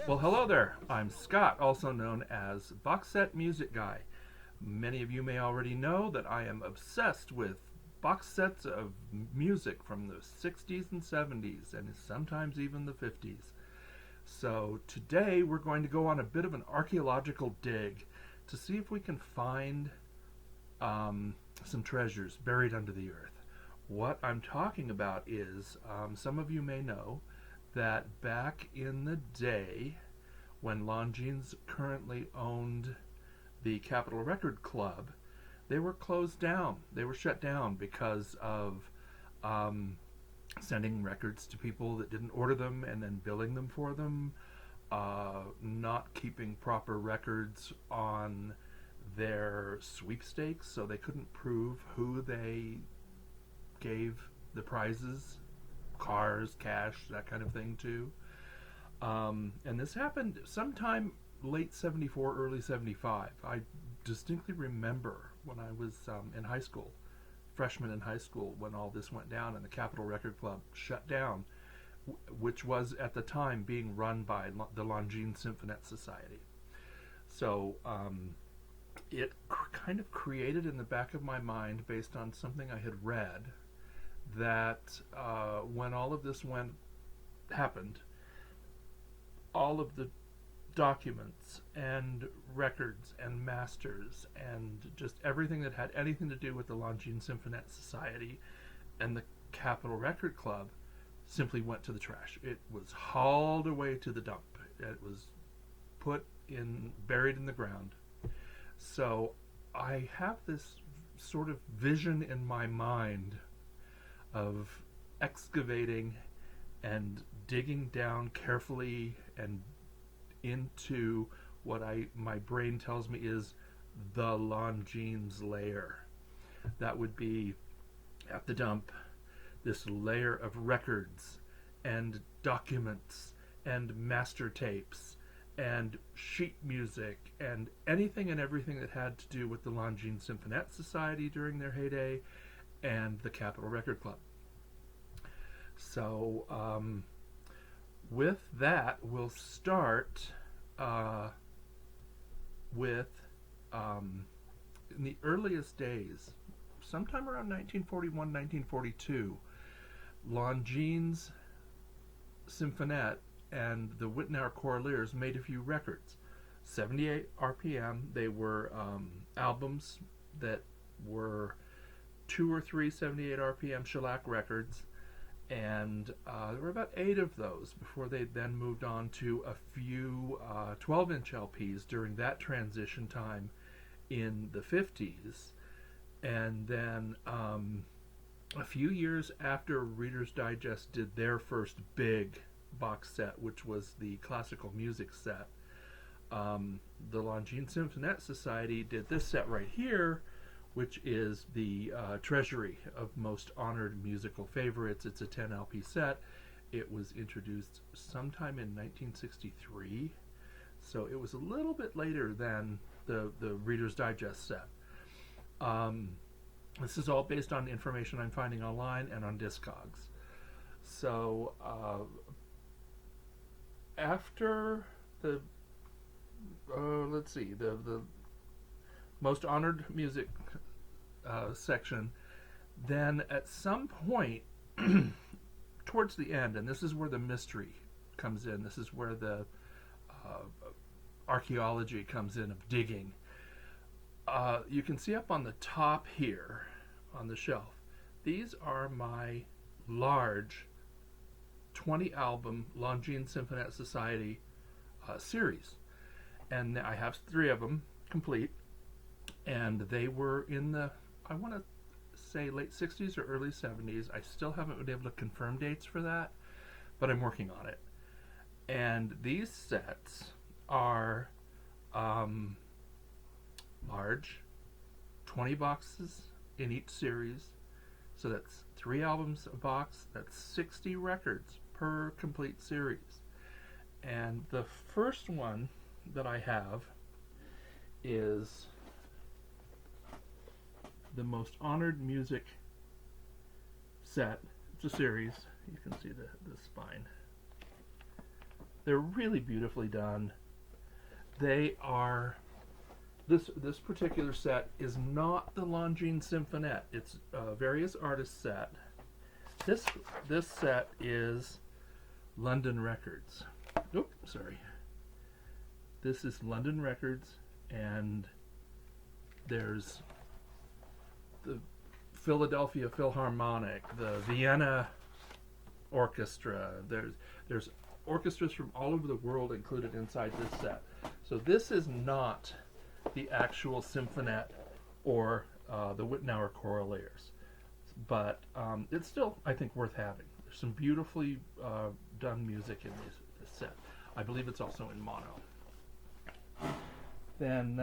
Well, hello there. I'm Scott, also known as Box Set Music Guy. Many of you may already know that I am obsessed with box sets of music from the 60s and 70s, and sometimes even the 50s. So today we're going to go on a bit of an archaeological dig to see if we can find some treasures buried under the earth. What I'm talking about is, some of you may know that back in the day when Longines currently owned the Capitol Record Club, they were closed down. They were shut down because of sending records to people that didn't order them and then billing them for them, not keeping proper records on their sweepstakes, so they couldn't prove who they gave the prizes, cars, cash, that kind of thing to. And this happened sometime late 74, early 75. I distinctly remember when I was in high school, freshman in high school, when all this went down and the Capitol Record Club shut down, which was at the time being run by the Longines Symphonette Society. So it kind of created in the back of my mind, based on something I had read, that when all of this happened, all of the documents and records and masters and just everything that had anything to do with the Longines Symphonette Society and the Capitol Record Club simply went to the trash. It was hauled away to the dump. It was buried in the ground. So I have this sort of vision in my mind of excavating and digging down carefully and into what my brain tells me is the Longines layer. That would be, at the dump, this layer of records and documents and master tapes and sheet music and anything and everything that had to do with the Longines Symphonette Society during their heyday and the Capitol Record Club. So with that, we'll start with in the earliest days, sometime around 1941, 1942, Longines Symphonette and the Wittnauer Choraliers made a few records. 78 RPM. They were albums that were 2 or 3 78 RPM shellac records, and there were about 8 of those before they then moved on to a few 12-inch LPs during that transition time in the 50s. And then a few years after Reader's Digest did their first big box set, which was the classical music set, the Longines Symphonette Society did this set right here, which is the treasury of most honored musical favorites. It's a 10 LP set. It was introduced sometime in 1963, so it was a little bit later than the Reader's Digest set. This is all based on information I'm finding online and on Discogs. So after the let's see, the most honored music section, then at some point towards the end, and this is where the mystery comes in, this is where the archaeology comes in of digging. You can see up on the top here on the shelf, these are my large 20 album Longines Symphonette Society series, and I have 3 of them complete, and they were in the, I want to say, late 60s or early 70s. I still haven't been able to confirm dates for that, but I'm working on it. And these sets are large, 20 boxes in each series. So that's 3 albums a box. That's 60 records per complete series. And the first one that I have is the Most Honored Music set. It's a series. You can see the spine. They're really beautifully done. They are, this particular set is not the Longines Symphonette. It's a various artist set. This set is London Records. Oop, sorry. This is London Records, and there's the Philadelphia Philharmonic, the Vienna Orchestra. There's orchestras from all over the world included inside this set. So this is not the actual Symphonette or the Wittnauer Choraliers, but it's still, I think, worth having. There's some beautifully done music in this set. I believe it's also in mono. Then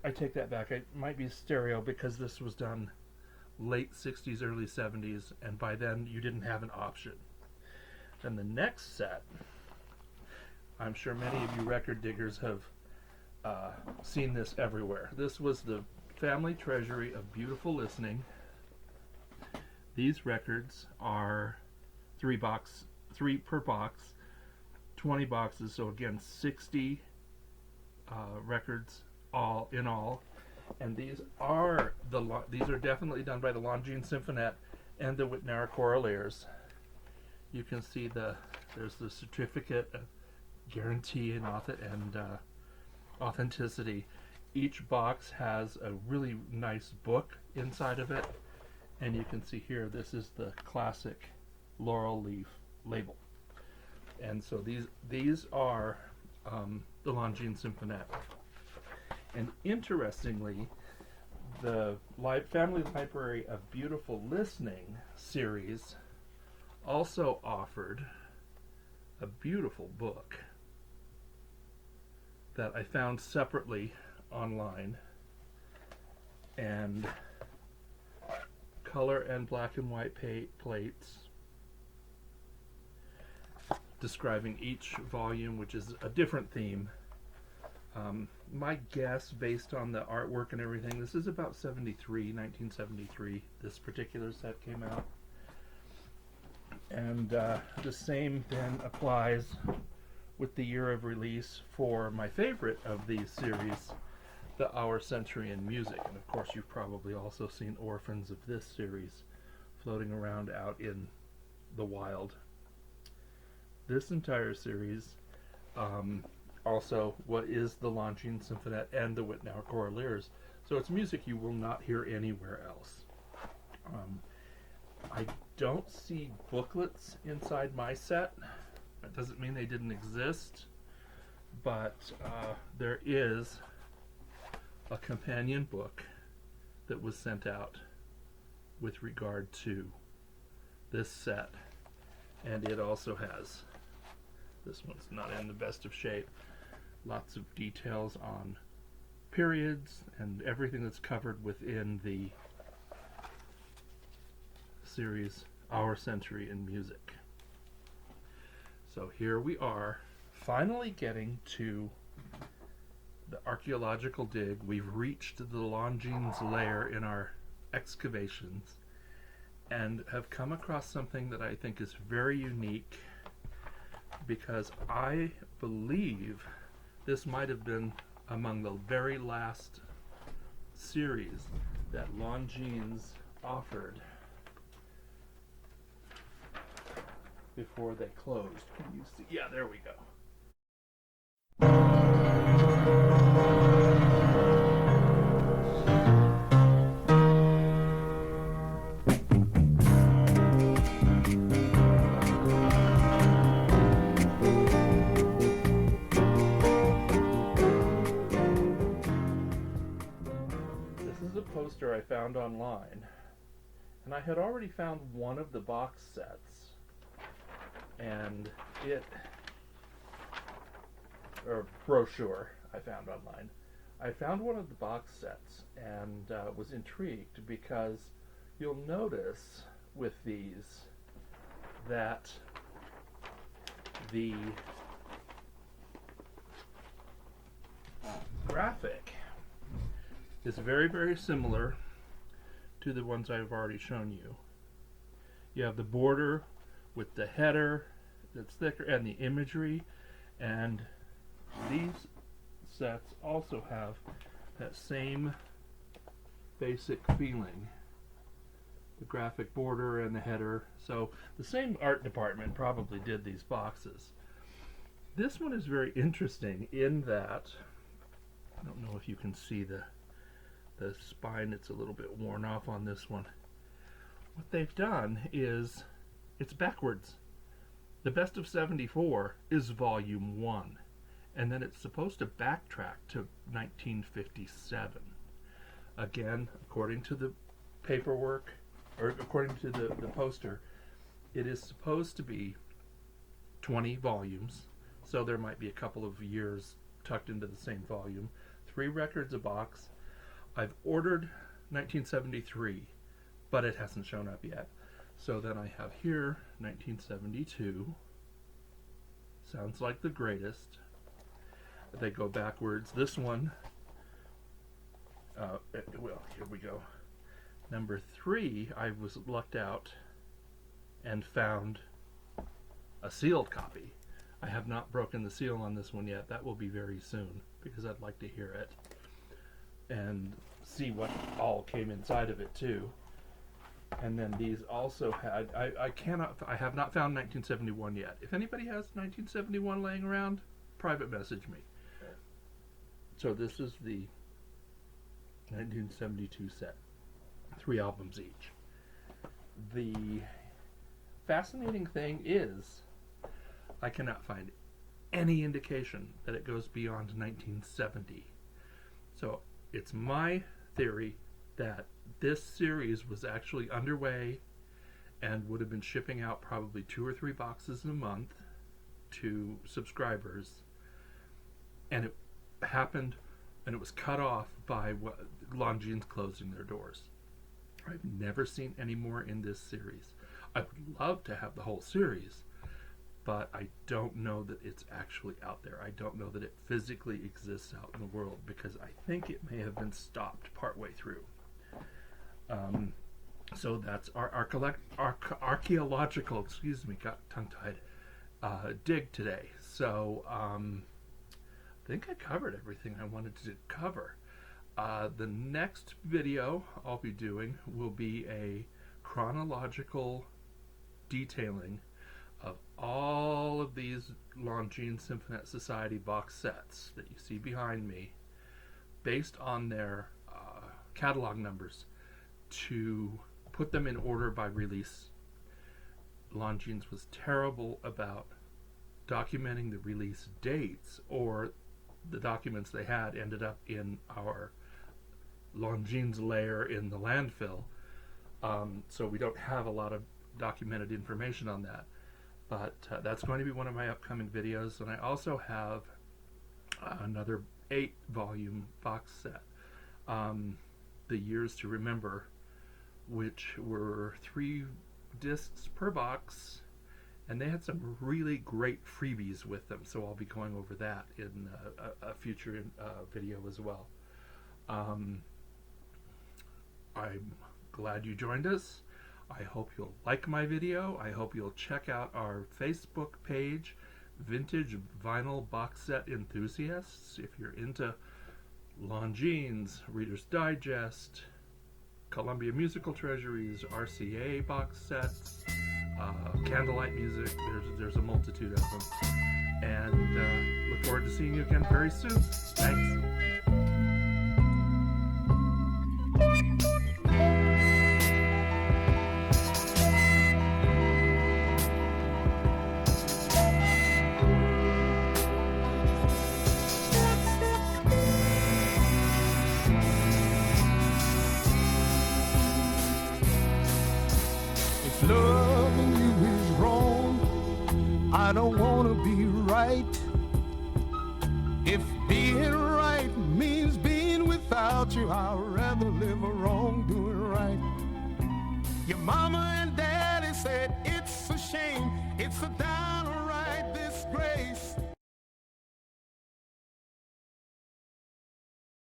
I take that back. It might be stereo because this was done late 60s, early 70s, and by then you didn't have an option. Then the next set, I'm sure many of you record diggers have seen this everywhere. This was the family treasury of beautiful listening. These records are 3 per box, 20 boxes, so again 60 records all in all. And these are definitely done by the Longines Symphonette and the Wittnauer Choraliers. You can see there's the certificate of guarantee and authenticity. Each box has a really nice book inside of it, and you can see here this is the classic laurel leaf label. And so these are the Longines Symphonette. And interestingly, the Family Library of Beautiful Listening series also offered a beautiful book that I found separately online, and color and black and white plates describing each volume, which is a different theme. My guess, based on the artwork and everything, this is about 1973, this particular set came out. And the same then applies with the year of release for my favorite of these series, the Our Century in Music. And of course you've probably also seen orphans of this series floating around out in the wild. This entire series also what is the Longines Symphonette and the Wittnauer Choraliers. So it's music you will not hear anywhere else. I don't see booklets inside my set. That doesn't mean they didn't exist, but there is a companion book that was sent out with regard to this set, and it also has, this one's not in the best of shape, lots of details on periods and everything that's covered within the series Our Century in Music. So here we are, finally getting to the archaeological dig. We've reached the Longines lair in our excavations and have come across something that I think is very unique, because I believe this might have been among the very last series that Longines offered before they closed. Can you see? Yeah, there we go. This is a poster I found online, and I had already found one of the box sets, and or brochure I found online. I found one of the box sets and was intrigued because you'll notice with these that the graphic is very, very similar to the ones I've already shown you. You have the border with the header that's thicker and the imagery, and these sets also have that same basic feeling. The graphic border and the header. So the same art department probably did these boxes. This one is very interesting in that, I don't know if you can see the spine, it's a little bit worn off on this one. What they've done is, it's backwards. The Best of 74 is volume 1, and then it's supposed to backtrack to 1957. Again, according to the paperwork, or according to the poster, it is supposed to be 20 volumes, so there might be a couple of years tucked into the same volume. 3 records a box. I've ordered 1973, but it hasn't shown up yet. So then I have here 1972. Sounds like the greatest. They go backwards. This one, well, here we go. Number 3, I was lucked out and found a sealed copy. I have not broken the seal on this one yet. That will be very soon because I'd like to hear it and see what all came inside of it too. And then these also had, I have not found 1971 yet. If anybody has 1971 laying around, private message me. So this is the 1972 set. 3 albums each. The fascinating thing is I cannot find any indication that it goes beyond 1970. So it's my theory that this series was actually underway and would have been shipping out probably 2 or 3 boxes a month to subscribers, and it happened and it was cut off by Longines closing their doors. I've never seen any more in this series. I would love to have the whole series, but I don't know that it's actually out there. I don't know that it physically exists out in the world because I think it may have been stopped partway through. So that's our archeological, got tongue-tied, dig today. So I think I covered everything I wanted to cover. The next video I'll be doing will be a chronological detailing of all of these Longines Symphonette Society box sets that you see behind me, based on their catalog numbers, to put them in order by release. Longines was terrible about documenting the release dates, or the documents they had ended up in our Longines layer in the landfill, so we don't have a lot of documented information on that, but that's going to be one of my upcoming videos. And I also have another 8-volume box set, The Years to Remember, which were 3 discs per box, and they had some really great freebies with them, so I'll be going over that in a future video as well. I'm glad you joined us. I hope you'll like my video. I hope you'll check out our Facebook page, Vintage Vinyl Box Set Enthusiasts. If you're into Longines, Reader's Digest, Columbia Musical Treasuries, RCA box sets, candlelight music, there's a multitude of them. And look forward to seeing you again very soon. Thanks. Loving you is wrong. I don't want to be right. If being right means being without you. I'd rather live a wrong doing right. Your mama and daddy said it's a shame, it's a dime